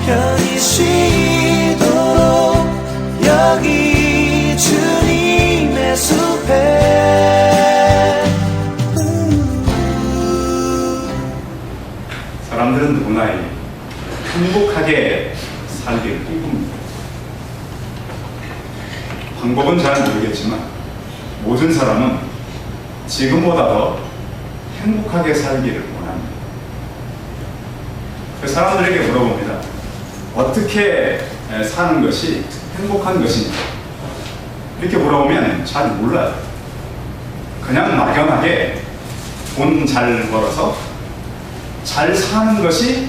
편히 쉬도록 여기 주님의 숲에. 사람들은 누구나 행복하게 살기를 꿈꿉니다. 방법은 잘 모르겠지만 모든 사람은 지금보다 더 행복하게 살기를 원합니다. 사람들에게 물어봅니다. 어떻게 사는 것이 행복한 것인가? 이렇게 물어보면 잘 몰라요. 그냥 막연하게 돈 잘 벌어서 잘 사는 것이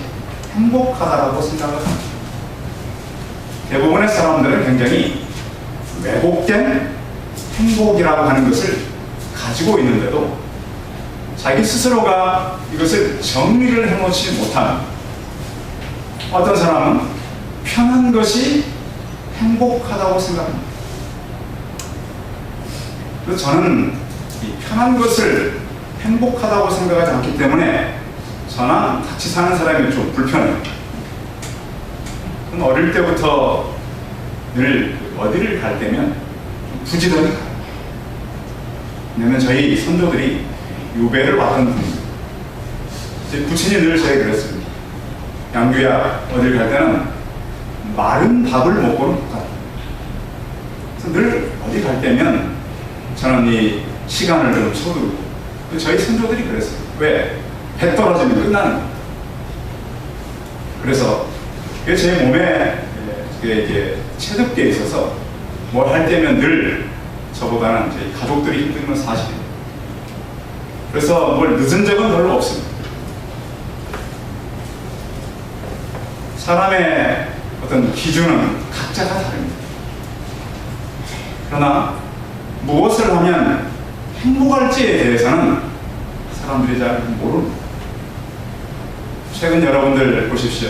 행복하다고 생각을 합니다. 대부분의 사람들은 굉장히 왜곡된 행복이라고 하는 것을 가지고 있는데도 자기 스스로가 이것을 정리를 해놓지 못하는, 어떤 사람은 편한 것이 행복하다고 생각합니다. 그래서 저는 이 편한 것을 행복하다고 생각하지 않기 때문에 저랑 같이 사는 사람이 좀 불편해요. 어릴 때부터 늘 어디를 갈 때면 좀 부지런히 가요. 왜냐면 저희 선조들이 유배를 왔던 분입니다. 제 부친이 늘 저에게 그랬습니다. 양규야, 어딜 갈 때는 마른 밥을 먹고는 못 가요. 그래서 늘 어디 갈 때면 저는 이 시간을 좀 쳐두고, 저희 선조들이 그랬어요. 왜? 배 떨어지면 끝나는 거예요. 그래서 제 몸에 이게 체득되어 있어서 뭘 할 때면 늘 저보다는 저희 가족들이 힘든 건 사실이에요. 그래서 뭘 늦은 적은 별로 없습니다. 사람의 어떤 기준은 각자가 다릅니다. 그러나 무엇을 하면 행복할지에 대해서는 사람들이 잘 모릅니다. 최근 여러분들 보십시오.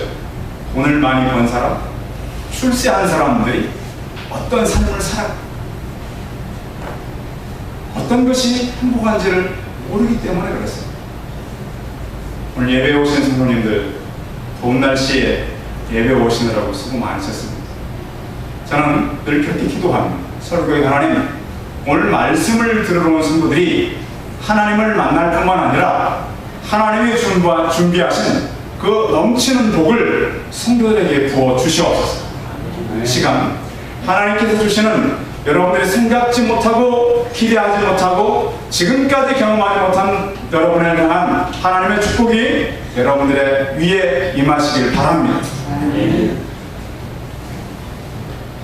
돈을 많이 번 사람, 출세한 사람들이 어떤 삶을 살아, 어떤 것이 행복한지를 모르기 때문에 그렇습니다. 오늘 예배 오신 성도님들, 더운 날씨에 예배 오시느라고 수고 많으셨습니다. 저는 늘 그렇게 기도합니다. 설교의 하나님, 오늘 말씀을 들으러 온 성도들이 하나님을 만날 뿐만 아니라 하나님이 준비하신 그 넘치는 복을 성도들에게 부어 주시옵소서. 시간, 하나님께서 주시는 여러분들이 생각지 못하고 기대하지 못하고 지금까지 경험하지 못한 여러분을 향한 하나님의 축복이 여러분들의 위에 임하시길 바랍니다.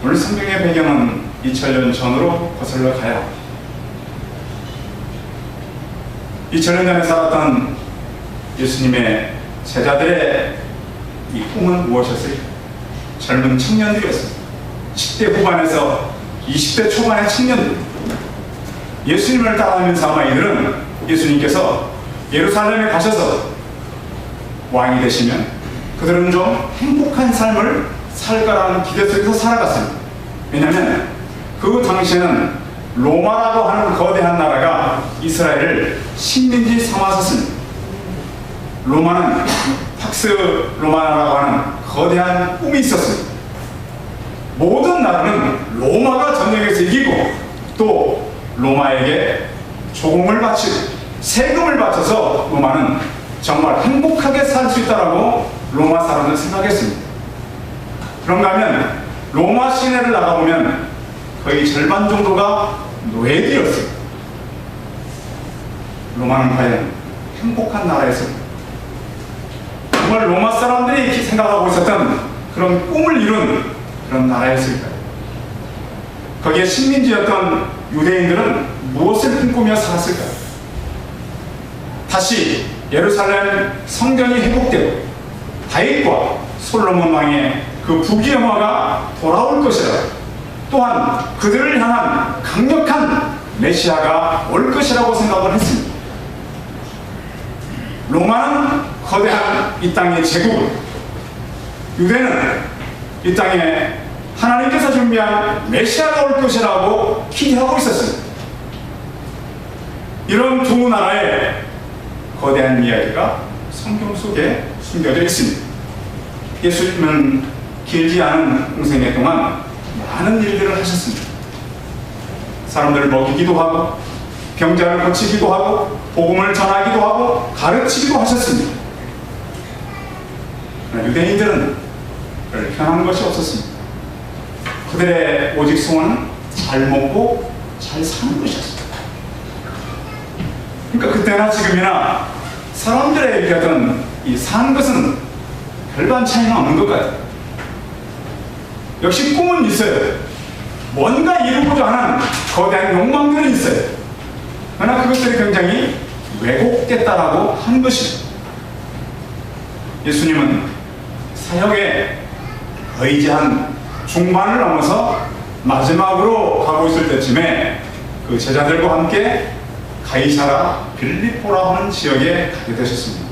오늘 성경의 배경은 2000년 전으로 거슬러 가야 합니다. 2000년 전에 살았던 예수님의 제자들의 이 꿈은 무엇이었을까? 젊은 청년들이었습니다. 10대 후반에서 20대 초반의 청년들, 예수님을 따라하면서 아마 이들은 예수님께서 예루살렘에 가셔서 왕이 되시면 그들은 좀 행복한 삶을 살 거라는 기대 속에서 살아갔습니다. 왜냐하면 그 당시에는 로마라고 하는 거대한 나라가 이스라엘을 식민지 삼았었습니다. 로마는 팍스 로마라고 하는 거대한 꿈이 있었습니다. 모든 나라는 로마가 전쟁에서 이기고 또 로마에게 조공을 바치고 세금을 바쳐서 로마는 정말 행복하게 살 수 있다라고 로마 사람들은 생각했습니다. 그런가 하면 로마 시내를 나가보면 거의 절반 정도가 노예들이었습니다. 로마는 과연 행복한 나라였습니다. 정말 로마 사람들이 생각하고 있었던 그런 꿈을 이룬 그런 나라였을까요? 거기에 식민지였던 유대인들은 무엇을 꿈꾸며 살았을까요? 다시 예루살렘 성전이 회복되고 다윗과 솔로몬 왕의 그 부귀영화가 돌아올 것이라, 또한 그들을 향한 강력한 메시아가 올 것이라고 생각을 했습니다. 로마는 거대한 이 땅의 제국, 유대는 이 땅에 하나님께서 준비한 메시아가 올 것이라고 기대하고 있었습니다. 이런 두 나라의 거대한 이야기가 성경 속에 숨겨져 있습니다. 예수님은 길지 않은 공생애 동안 많은 일들을 하셨습니다. 사람들을 먹이기도 하고 병자를 고치기도 하고 복음을 전하기도 하고 가르치기도 하셨습니다. 그러나 유대인들은 편한 것이 없었습니다. 그들의 오직 소원은 잘 먹고 잘 사는 것이었습니다. 그러니까 그때나 지금이나 사람들의 얘기하던 이 사는 것은 별반 차이는 없는 것 같아요. 역시 꿈은 있어요. 뭔가 이루고자 하는 거대한 욕망들은 있어요. 그러나 그것들이 굉장히 왜곡됐다라고 하는 것입니다. 예수님은 사역에 거의 한 중반을 넘어서 마지막으로 가고 있을 때쯤에 그 제자들과 함께 가이사라 빌립보라 하는 지역에 가게 되셨습니다.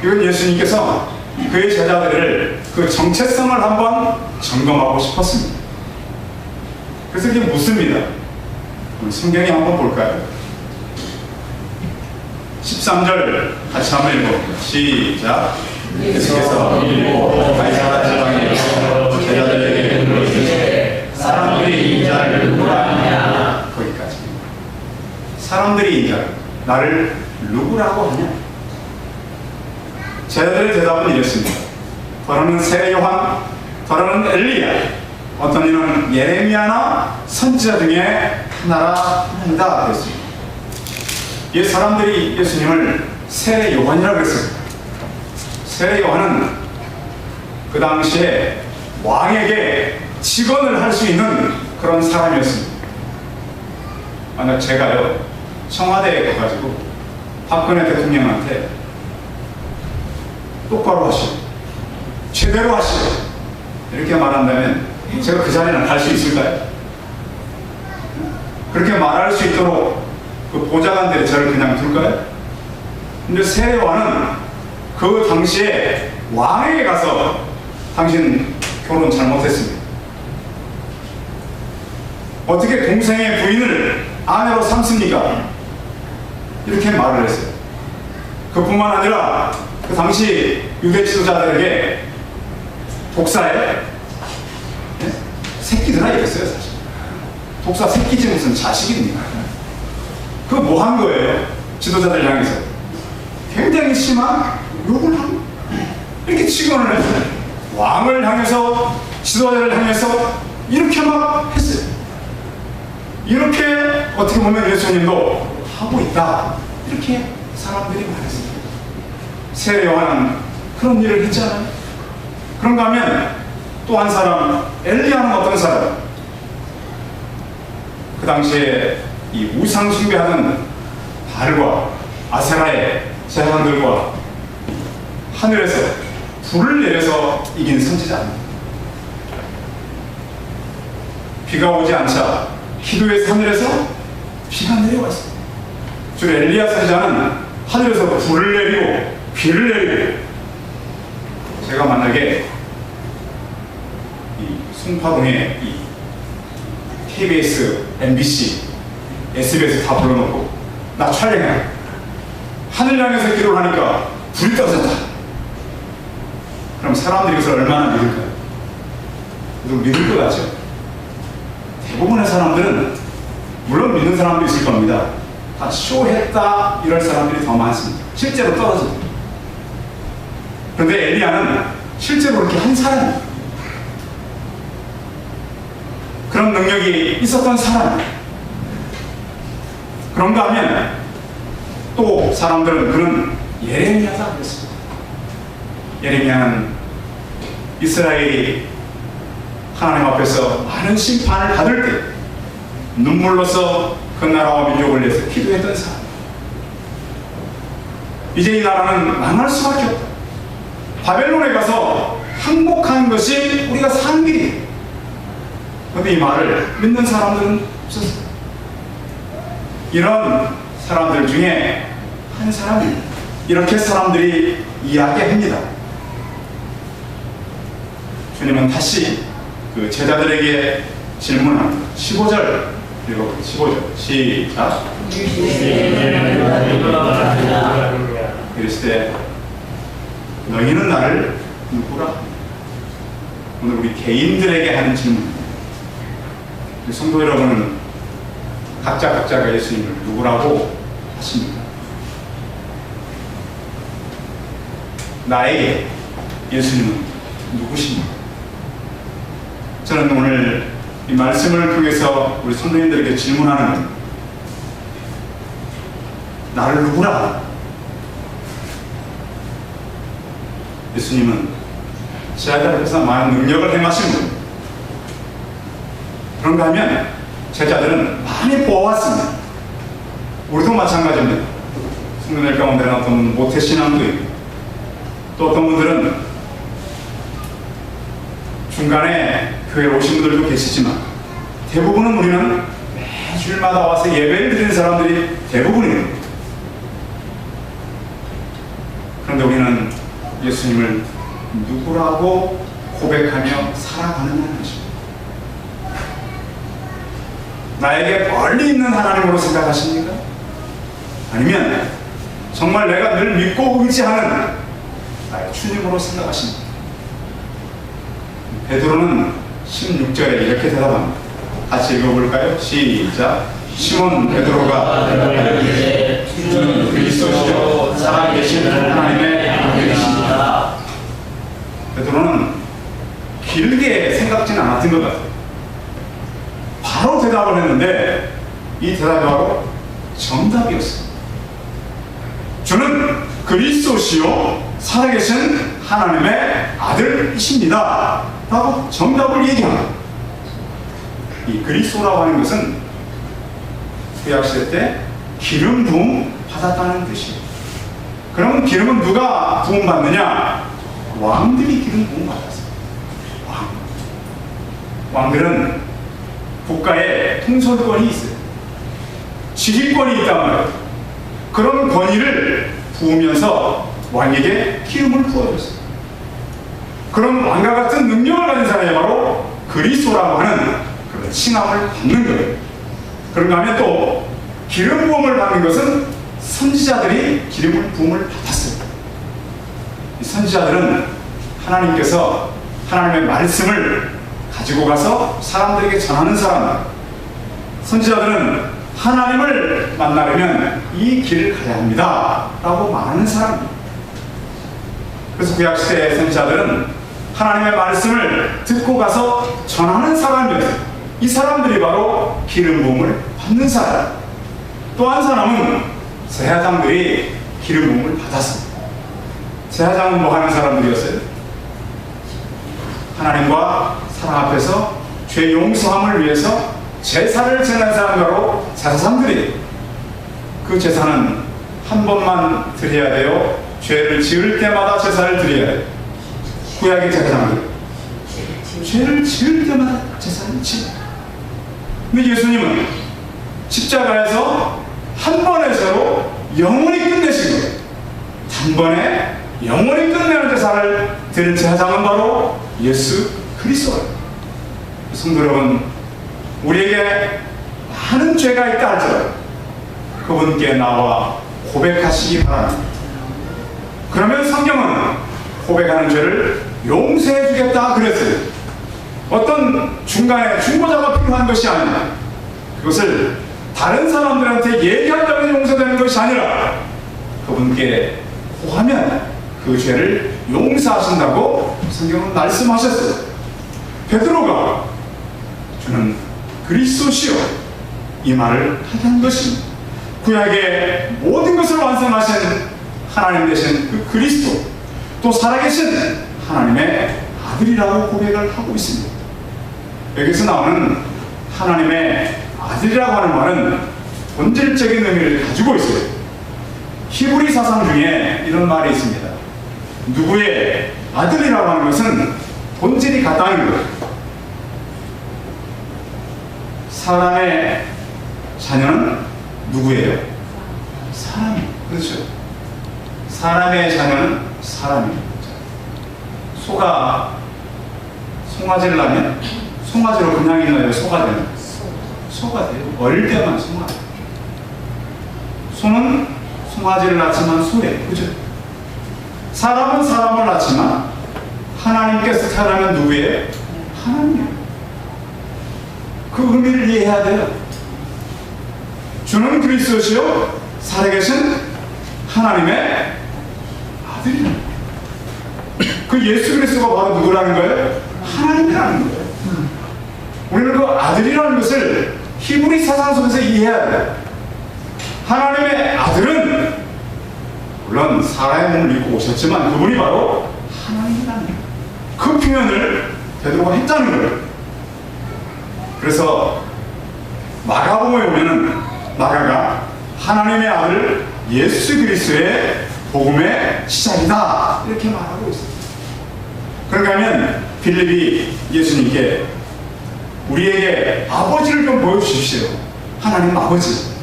이건 예수님께서 그의 제자들을 그 정체성을 한번 점검하고 싶었습니다. 그래서 이게 묻습니다. 우리 성경에 한번 볼까요? 13절 같이 한번 읽어볼까요? 시작. 예수께서 빌립보 가이사라 지방에 이르러 제자들에게 물으시되 사람들이 이 자를 누구라 하냐. 거기까지. 사람들이 이 자를 나를 누구라고 하냐. 제자들의 대답은 이랬습니다. 더러는 새 요한, 더러는 엘리야, 어떤 이는 예레미야나 선지자 중에 하나라 한다 그랬습니다. 이 사람들이 예수님을 새 요한이라고 했습니다. 새 요한은 그 당시에 왕에게 직언을 할 수 있는 그런 사람이었습니다. 만약 제가요 청와대에 가가지고 박근혜 대통령한테 똑바로 하시오, 제대로 하시오 이렇게 말한다면 제가 그 자리는 갈 수 있을까요? 그렇게 말할 수 있도록 그 보좌관들이 저를 그냥 둘까요? 근데 새 요한은 그 당시에 왕에게 가서 당신 결혼 잘못했습니다. 어떻게 동생의 부인을 아내로 삼습니까? 이렇게 말을 했어요. 그뿐만 아니라 그 당시 유대 지도자들에게 독사에 네? 새끼들아 이랬어요. 사실 독사 새끼지 무슨 자식입니까? 그거 뭐 한 거예요? 지도자들 향해서 굉장히 심한 욕을 하고 이렇게 직언을 했어요. 왕을 향해서 지도자를 향해서 이렇게 막 했어요. 이렇게 어떻게 보면 예수님도 하고 있다 이렇게 사람들이 말했습니다. 새 요한은 그런 일을 했잖아요. 그런가 하면 또 한 사람 엘리야는 어떤 사람? 그 당시에 이 우상 숭배하는 발과 아세라의 제사장들과 하늘에서 불을 내려서 이긴 선지자입니다. 비가 오지 않자 기도의 하늘에서 비가 내려왔습니다. 주 엘리야 선지자는 하늘에서 불을 내리고 비를 내리고, 제가 만약에 이 송파동에 이 KBS, MBC, SBS 다 불러놓고 나 촬영해, 하늘 향해서 기도를 하니까 불이 떨어졌다. 그럼 사람들이 그것을 얼마나 믿을까요? 그래도 믿을 것 같죠? 대부분의 사람들은, 물론 믿는 사람도 있을 겁니다. 다 쇼했다 이럴 사람들이 더 많습니다. 실제로 떨어집니다. 그런데 엘리야는 실제로 그렇게 한 사람이에요. 그런 능력이 있었던 사람이에요. 그런가 하면 또 사람들은 그는 예레미야다 그랬습니다. 예레미야는 이스라엘이 하나님 앞에서 많은 심판을 받을 때 눈물로써 그 나라와 민족을 위해서 기도했던 사람. 이제 이 나라는 망할 수밖에 없다. 바벨론에 가서 항복하는 것이 우리가 사는 길이에요. 그런데 이 말을 믿는 사람들은 없었어요. 이런 사람들 중에 한 사람이 이렇게 사람들이 이야기합니다. 주님은 다시 그 제자들에게 질문합니다. 15절 읽어볼게요. 15절 시작. 이르시되 너희는 나를 누구라? 오늘 우리 개인들에게 하는 질문. 성도 여러분은 각자가 예수님을 누구라고 하십니까? 나에게 예수님은 누구십니까? 저는 오늘 이 말씀을 통해서 우리 성도님들에게 질문하는 것, 나를 누구라? 예수님은 제 아들 앞에서 많은 능력을 행하신 분. 그런가 하면 제자들은 많이 보아왔습니다. 우리도 마찬가지입니다. 성도들 가운데는 어떤 분은 모태신앙도 있고, 또 어떤 분들은 중간에 교회에 오신 분들도 계시지만, 대부분은 우리는 매주일마다 와서 예배를 드리는 사람들이 대부분입니다. 그런데 우리는 예수님을 누구라고 고백하며 살아가는 것입니다. 나에게 멀리 있는 하나님으로 생각하십니까? 아니면 정말 내가 늘 믿고 의지하는 나의 주님으로 생각하십니까? 베드로는 16절에 이렇게 대답합니다. 같이 읽어볼까요? 시작. 시몬 베드로가 이르되 주는 그리스도시요 살아계신 하나님의 아들이십니다. 베드로는 길게 생각지는 않았던 것 같아요. 바로 대답을 했는데 이 대답이 바로 정답이었어요. 주는 그리스도시요 살아계신 하나님의 아들이십니다 라고 정답을 얘기합니다. 이 그리스도라고 하는 것은 구약시대 때 기름 부음 받았다는 뜻이에요. 그러면 기름은 누가 부음 받느냐? 왕들이 기름 부음 받았어요. 왕들은 국가에 통솔권이 있어요. 지휘권이 있단 말이에요. 그런 권위를 부으면서 왕에게 기름을 부어줬어요. 그런 왕과 같은 능력을 가진 사람이 바로 그리스도라고 하는 그런 칭함을 받는 거예요. 그런가 하면 또 기름 부음을 받는 것은 선지자들이 기름을 부음을 받았어요. 이 선지자들은 하나님께서 하나님의 말씀을 가지고 가서 사람들에게 전하는 사람들. 선지자들은 하나님을 만나려면 이 길을 가야 합니다 라고 말하는 사람입니다. 그래서 구약시대의 선지자들은 하나님의 말씀을 듣고 가서 전하는 사람이었어요. 이 사람들이 바로 기름 부음을 받는 사람. 또 한 사람은 제사장들이 기름 부음을 받았습니다. 제사장은 뭐 하는 사람들이었어요? 하나님과 사람 앞에서 죄 용서함을 위해서 제사를 지내는 사람으로 제사장들이, 그 제사는 한 번만 드려야 돼요. 죄를 지을 때마다 제사를 드려야 돼요. 구약의 제사장들 죄를 지을 때마다 제사를 지어요. 근데 예수님은 십자가에서 한 번의 죄로 영원히 끝내신 거예요. 단번에 영원히 끝내는 제사를 드린 제사장은 바로 예수 그리스도예요. 성도 여러분, 우리에게 많은 죄가 있다 할지라도 그분께 나와 고백하시기 바랍니다. 그러면 성경은 고백하는 죄를 용서해 주겠다 그랬어요. 어떤 중간에 중보자가 필요한 것이 아니라, 그것을 다른 사람들한테 얘기한다고 용서되는 것이 아니라 그분께 고하면 그 죄를 용서하신다고 성경은 말씀하셨어요. 베드로가 주는 그리스도시요 이 말을 하게 한 것입니다. 구약의 모든 것을 완성하신 하나님 되신 그 그리스도, 또 살아계신 하나님의 아들이라고 고백을 하고 있습니다. 여기서 나오는 하나님의 아들이라고 하는 말은 본질적인 의미를 가지고 있어요. 히브리 사상 중에 이런 말이 있습니다. 누구의 아들이라고 하는 것은 본질이 같다는 거예요. 사람의 자녀는 누구예요? 사람이. 그렇죠. 사람의 자녀는 사람입니다. 소가 송아지를 낳으면 송아지로 그냥 있나요? 소가 되나요? 소가 돼요. 어릴 때만 송아지. 소는 송아지를 낳지만 소예요. 그죠? 사람은 사람을 낳지만 하나님께서 태어나면 누구예요? 하나님이에요. 그 의미를 이해해야 돼요. 주는 그리스도시요 살아계신 하나님의 아들이에요. 그 예수 그리스도가 바로 누구라는 거예요? 하나님이라는 거예요. 우리는 그 아들이라는 것을 히브리 사상 속에서 이해해야 돼요. 하나님의 아들은 물론 사람의 몸을 입고 오셨지만 그분이 바로 하나님이라는 거예요. 그 표현을 베드로가 했다는 거예요. 그래서 마가복음에 보면은 마가가 하나님의 아들 예수 그리스도의 복음의 시작이다 이렇게 말하고 있어요. 그런가 하면 빌립이 예수님께 우리에게 아버지를 좀 보여주십시오. 하나님 아버지.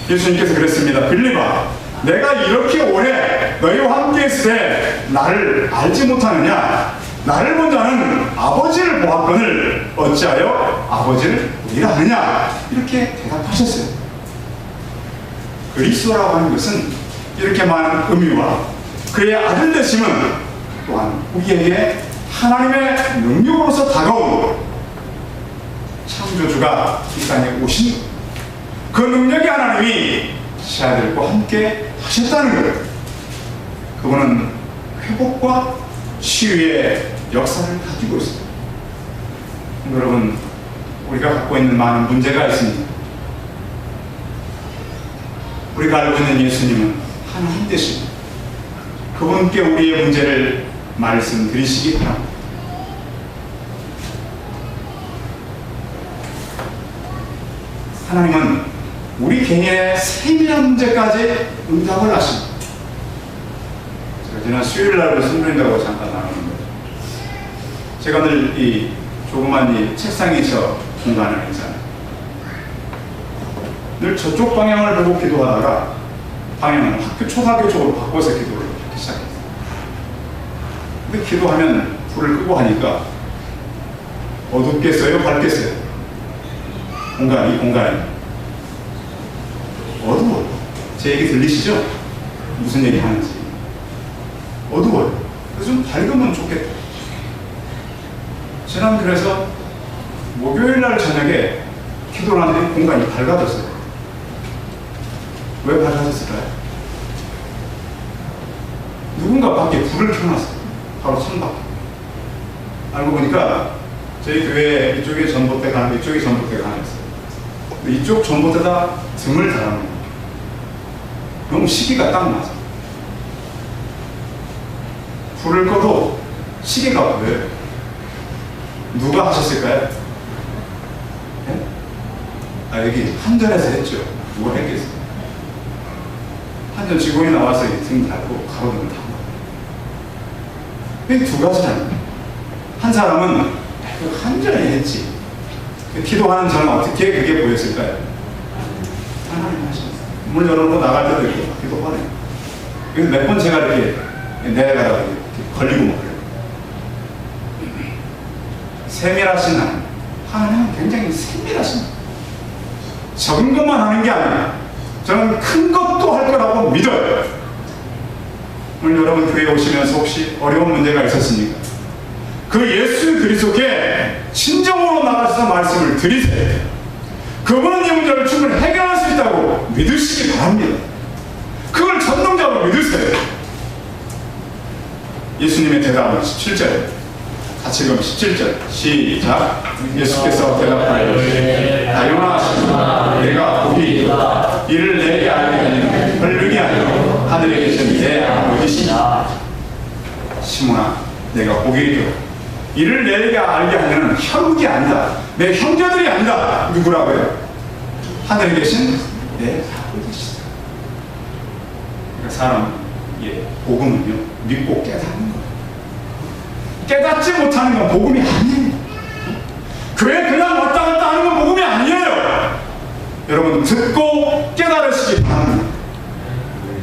예수님께서 그랬습니다. 빌립아, 내가 이렇게 오래 너희와 함께 있을 때 나를 알지 못하느냐? 나를 본 자는 아버지를 보았거늘 어찌하여 아버지를 보리라 하느냐? 이렇게 대답하셨어요. 그리스도라고 하는 것은 이렇게 많은 의미와 그의 아들 되심은 또한 우리에게 하나님의 능력으로서 다가온 창조주가 이 땅에 오신 그 능력의 하나님이 자들과 함께 하셨다는 거예요. 그분은 회복과 치유의 역사를 가지고 있습니다. 여러분, 우리가 갖고 있는 많은 문제가 있습니다. 우리가 알고 있는 예수님은 하나님 되십니다. 그분께 우리의 문제를 말씀드리시기 바랍니다. 하나님은 우리 개인의 세밀한 문제까지 응답을 하십니다. 제가 지난 수요일 날을 설명한다고 잠깐 나누는 거죠. 제가 늘 이 조그만 이 책상에 저 공간을 있잖아요. 늘 저쪽 방향을 보고 기도하다가 방향을 초등학교 쪽으로 바꿔서 기도를 하기 시작했어요. 근데 기도하면 불을 끄고 하니까 어둡겠어요? 밝겠어요? 이 공간이 어두워요. 제 얘기 들리시죠? 무슨 얘기 하는지. 어두워요. 그래서 좀 밝으면 좋겠다. 지난 그래서 목요일 날 저녁에 기도를 하는데 공간이 밝아졌어요. 왜 밝아졌을까요? 누군가 밖에 불을 켜놨어요. 바로 창밖에. 알고 보니까 저희 교회 이쪽에 전봇대가 하나, 이쪽에 전봇대가 하나 있어요. 이쪽 전봇대다 등을 달아놓은 거예요. 너무 시기가 딱 맞아. 불을 꺼도 시계가 보여요. 누가 하셨을까요? 네? 여기 한전에서 했죠. 누가 했겠어요? 한전 직원이 나와서 등 달고 가로등을 단 거예요. 두 가지잖아요. 한 사람은 한전에 했지. 기도하는 저는 어떻게 그게 보였을까요? 하나님 하셨어요. 문 열어놓고 나갈 때도 이렇게 기도하네요. 그래서 몇 번 제가 이렇게 내려가다가 이렇게 걸리고 막 그래요. 세밀하신 하나님은 굉장히 세밀하십니다. 적은 것만 하는 게 아니라 저는 큰 것도 할 거라고 믿어요. 오늘 여러분 교회에 오시면서 혹시 어려운 문제가 있었습니까? 그 예수 그리스도께 진정으로 나가셔서 말씀을 드리세요. 그분은 이 문제를 충분히 해결할 수 있다고 믿으시기 바랍니다. 그걸 전능적으로 믿으세요. 예수님의 대답은 17절. 같이 읽으면 17절. 시작. 예수께서 대답하여 다용하시나 내가 보기 이를 내게 알게 하는 혈육이 아니요 하늘에 계신 내 아버지시니. 시몬아, 내가 보기 이를 내게 알게 하는 혈육이 아니다. 내 형제들이 아니다. 누구라고요? 하늘에 계신 내 아버지시다. 그러니까 사람의 복음은요, 믿고 깨닫는 거예요. 깨닫지 못하는 건 복음이 아니에요. 교회 그냥 왔다 갔다 하는 건 복음이 아니에요. 여러분 듣고 깨달으시기 바랍니다.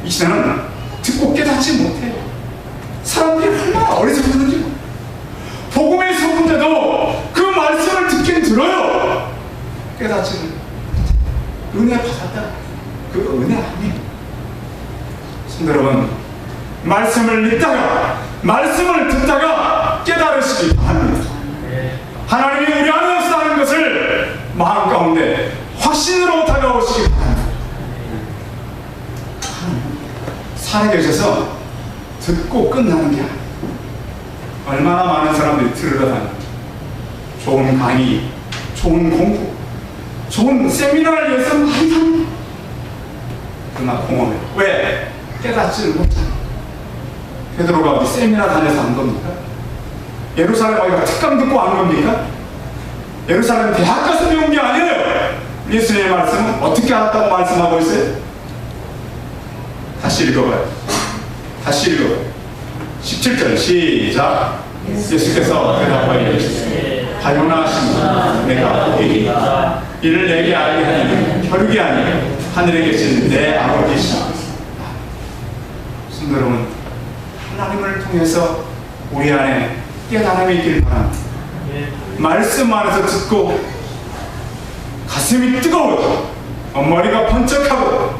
이 시대는 듣고 깨닫지 못해요. 사람들이 얼마나 어리석었는지. 복음에 속은데도 그 말씀을 듣긴 들어요. 깨닫지는 은혜 받았다. 그 은혜 아니에요. 성도 여러분, 말씀을 읽다가 말씀을 듣다가 깨달으시기 바랍니다. 하나님이 우리 안에 없다는 것을 마음 가운데 확신으로 다가오시기 바랍니다. 산에 계셔서 듣고 끝나는 게 아니에요. 얼마나 많은 사람들이 들으러 다니고 좋은 강의, 좋은 공부, 좋은 세미나를 위해서 많이 합니다. 그러나 공허해. 왜? 깨닫지를 못하니. 베드로가 어디 세미나 다녀서 안 겁니까? 예루살렘 어디가 특강 듣고 안 겁니까? 예루살렘 대학 가서 배운 게 아니에요. 예수님의 말씀은 어떻게 알았다고 말씀하고 있어요? 다시 읽어봐요. 다시 읽어봐요. 17절 시작. 예수께서 대답하여 이르시되 하요나 시몬아 내가 보기니 이를 내게 알게 하는 혈육이 아니요 하늘에 계신 내 아버지시라. 성도 여러분, 하나님을 통해서 우리 안에 깨달음이 있길 바랍니다. 말씀 안에서 듣고 가슴이 뜨거워져 머리가 번쩍하고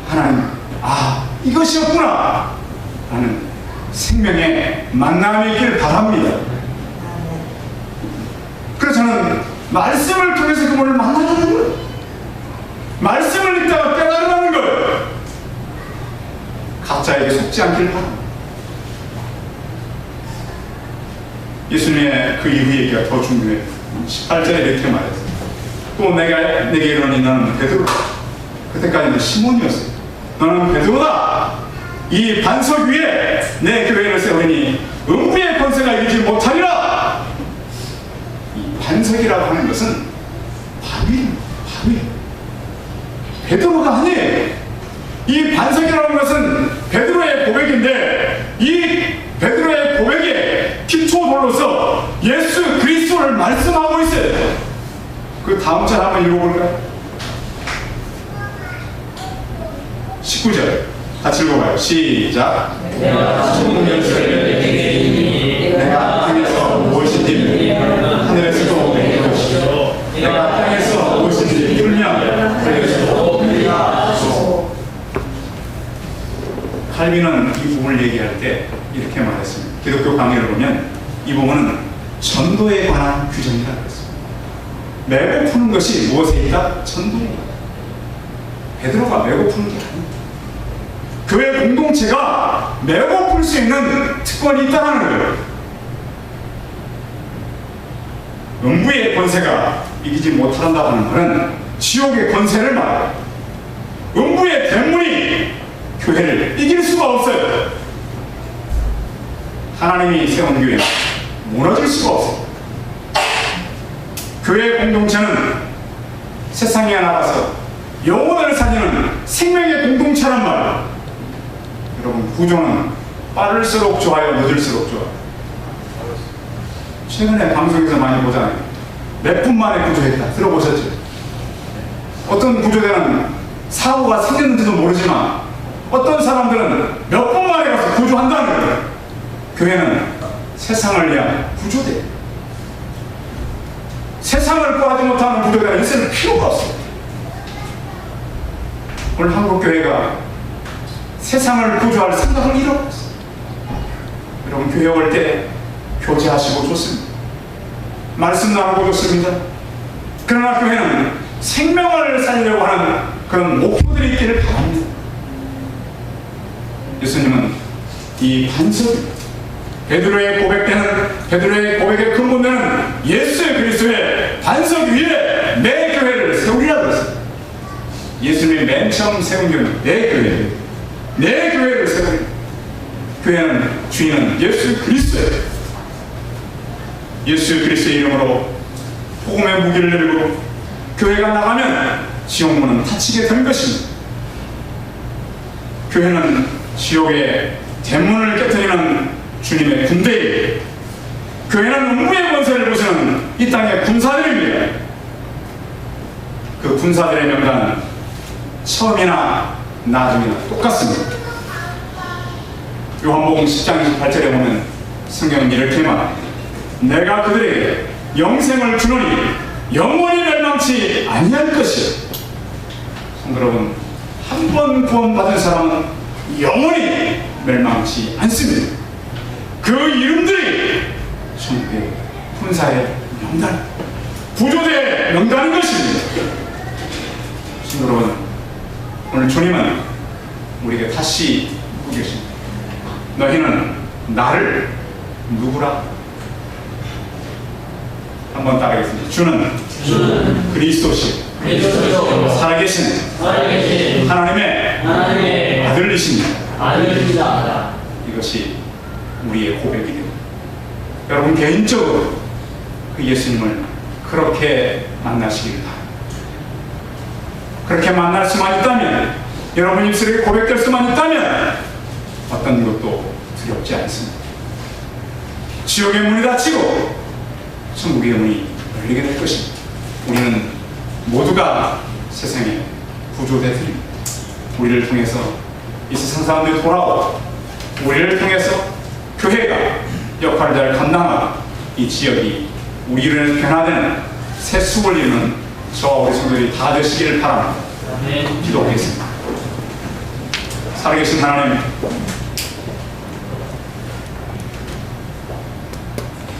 하나님, 이것이었구나 라는 생명의 만남이 있길 바랍니다. 그래서 저는 말씀을 통해서 그분을 만나는 거예요. 말씀을 읽다가 깨달으라는 거예요. 각자에게 속지 않길 바랍니다. 예수님의 그 이후 얘기가 더 중요해요. 18절에 이렇게 말했어요. 또 내게 이르노니 너는 베드로다. 그때까지는 시몬이었어요. 너는 베드로다. 이 반석 위에 내 교회를 세우니 음부의 권세가 이기지 못하리라. 이 반석이라고 하는 것은 바위입니다. 바위. 베드로가 아니에요. 이 반석이라는 것은 베드로의 고백인데 이 베드로의 고백에 기초돌로서 예수 그리스도를 말씀하고 있어요. 그 다음 절 한번 읽어볼까요? 19절 같이 읽어봐요. 시작. 내가 좋은 열쇠를 내게 이니 내가 땅에서 무엇인지 하늘에서도 내게 것이요 내가 땅에서 무엇인지 풀면 하늘에서도 내게 하소. 칼빈은 이 부분을 얘기할 때 이렇게 말했습니다. 기독교 강의를 보면 이 부분은 전도에 관한 규정이라고 했습니다. 메고 푸는 것이 무엇에 있다? 전도에 있다. 베드로가 메고 푸는 게 아닙니다. 교회 공동체가 메고 풀 수 있는 특권이 있다는 거예요. 음부의 권세가 이기지 못한다고 하는 말은 지옥의 권세를 말해요. 음부의 대문이 교회를 이길 수가 없어요. 하나님이 세운 교회는 무너질 수가 없어요. 교회 공동체는 세상에 나가서 영혼을 살리는 생명의 공동체란 말이에요. 여러분, 구조는 빠를수록 좋아요, 늦을수록 좋아요. 최근에 방송에서 많이 보잖아요. 몇 분 만에 구조했다. 들어보셨죠? 어떤 구조대는 사고가 생겼는지도 모르지만 어떤 사람들은 몇 분 만에 가서 구조한다는 거예요. 교회는 세상을 위한 구조대. 세상을 구하지 못하는 구조대는 있을 필요가 없어요. 오늘 한국교회가 세상을 구조할 생각을 잃어버렸어요. 여러분, 교회 올 때 교제하시고 좋습니다. 말씀 나누고 좋습니다. 그러나 교회는 생명을 살리려고 하는 그런 목표들이 있기를 바랍니다. 예수님은 이 반석, 베드로의 고백의 근본되는 예수 그리스도의 반석 위에 내 교회를 세우리라 그랬습니다. 예수님이 맨 처음 세운 교회는 내 교회를 세우리라. 교회는 주인은 예수 그리스도예요. 예수 그리스도의 이름으로 복음의 무기를 들고 교회가 나가면 지옥문은 닫히게 될 것입니다. 교회는 지옥의 대문을 깨뜨리는 주님의 군대예요. 교회는 음부의 권세를 부수는 이 땅의 군사들입니다. 그 군사들의 명단은 처음이나 나중이나 똑같습니다. 요한복음 10장 28절에 보면 성경은 이렇게 말합니다. 내가 그들에게 영생을 주노니 영원히 멸망치 아니할 것이요. 성도 여러분, 한 번 구원받은 사람은 영원히 멸망치 않습니다. 그 이름들이 천국의 군사의 명단, 구조대의 명단인 것입니다. 여러분, 오늘 주님은 우리에게 다시 묻고 계십니다. 너희는 나를 누구라? 한번 따라하겠습니다. 주는 그리스도시 살아계신 하나님의 아들이십니다. 이것이 우리의 고백이 됩니다. 여러분 개인적으로 그 예수님을 그렇게 만나시기를 바랍니다. 그렇게 만날 수만 있다면, 여러분 입술에 고백될 수만 있다면 어떤 것도 두렵지 않습니다. 지옥의 문이 닫히고 천국의 문이 열리게 될 것입니다. 우리는 모두가 세상의 구조대들입니다. 우리를 통해서 이 세상 사람들이 돌아오고, 우리를 통해서 교회가 역할을 잘 감당하고, 이 지역이 우리를 변화되는 새 숲을 이루는 저와 우리 성도들이 다 되시기를 바랍니다. 기도하겠습니다. 살아계신 하나님,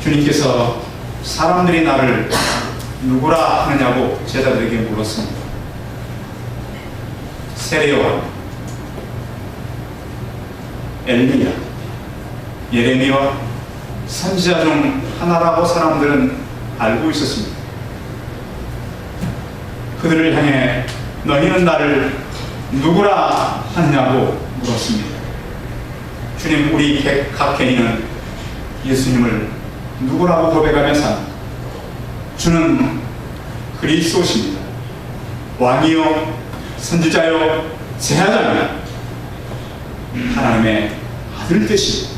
주님께서 사람들이 나를 누구라 하느냐고 제자들에게 물었습니다. 세례요한, 엘리야, 예레미야 선지자 중 하나라고 사람들은 알고 있었습니다. 그들을 향해 너희는 나를 누구라 하느냐고 물었습니다. 주님, 우리 각 개인은 예수님을 누구라고 고백하며 삽니다. 주는 그리스도십니다. 왕이요, 선지자요, 제사장이요, 하나님의 아들 되십니다.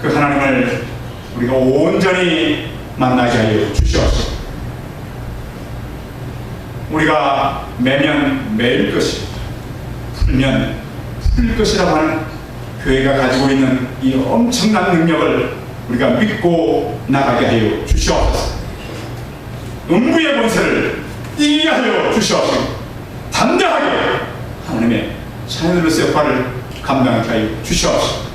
그 하나님을 우리가 온전히 만나게 하여 주시옵소서. 우리가 매면 매일 것이, 풀면 풀 것이라고 하는 교회가 가지고 있는 이 엄청난 능력을 우리가 믿고 나가게 하여 주시옵소서. 음부의 권세를 이기게 하여 주시옵소서. 담대하게 하나님의 자녀들로서의 역할을 감당하게 하여 주시옵소서.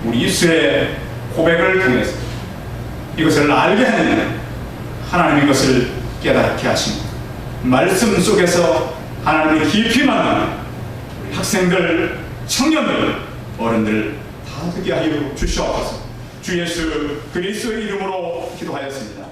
우리 입술의 고백을 통해서 이것을 알게 하는 하나님의 것을 깨닫게 하십니다. 말씀 속에서 하나님을 깊이 만나는 학생들, 청년들, 어른들 다 되게 하여 주시옵소서. 주 예수 그리스도의 이름으로 기도하였습니다.